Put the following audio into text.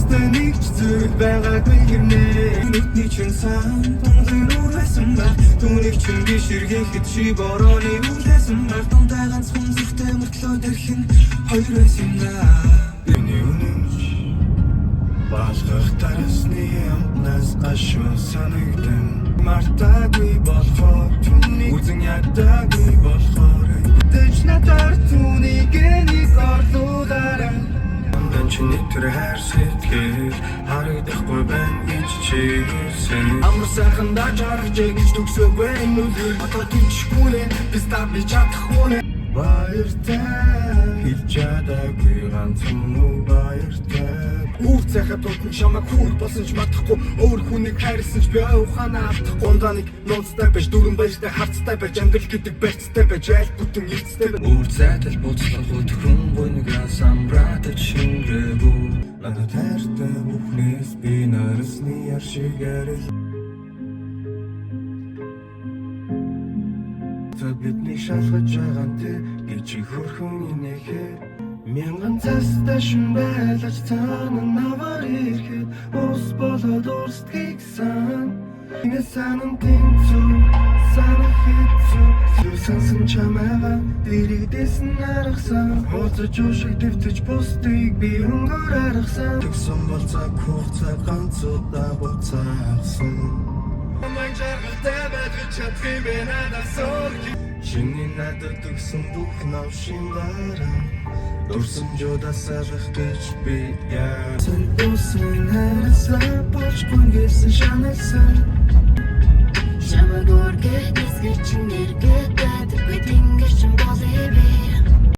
Настай нэг ч зүйл байгаагүй гэрнэ Нүдний чин сан тунгийн үрсэн ба Түүнийг чин гişэргээхэд чи борооны үлээсэн ба Дундаа ганцхан зүртэй мөртлөө дэрхэн хоёр байсан да Эний үнэнч Баалгах тарасны амтнаас гашуу санагдэн Мартаагүй болохоор түүнийг үзэн ядаагүй болохоор Дэч надаар түүнийг нэг орлуулаарай Чиний тэр хайр сэтгэл харагдахгүй байна гэж чи хэлсэн Амар сайхан даж харагч гэж төгсөөгүй нүлэр Одоо түнчгүй нэ би стабли чадахгүй нэ Баяртай хэлж чадаагүй ганцхан уу баяртай Үр цайхаа тултан чамайг хүр болсон ч матахгүй Өөр хүнийг хайрсан ч би ухаанаа алдахгүй Ундаа нэг нууцтай байж дүрэн баяртай харцтай байж Ангал гэдэг барьцтай байж айл бүтэн эрцтэй байж Үр цайтал буцлах өтгөн гойнгаа самбратаж шингээгүй Надад хайртай бүхнээс би нарсны яр шиг арил Бидний шалгаж байгаа тэ гэж хөрхөн инээхээ Мянган цастай шин байлаж цаана навар ирэхэд Ус болоод урсдгийг сан Инэ санан тэнцүү, санах хэцүү Зүр сансан чамайга дэрэгдээсэн харахсан Хоцож уушиг дэвтэж бусдыг би өнгөр харахсан Тэгсэн бол цаг хугацаа ганцудаа буцаасан Мань жаргалтай байдаг чадхын бэ надад сорги Чиний надад өгсөн бүх навшин дараа Дурсамжуудаас салах гэж би яа Сэн дусын хайрлаа болчгүй гэсэн шаналсан Чамайг үргээд эсгэж чин эргээд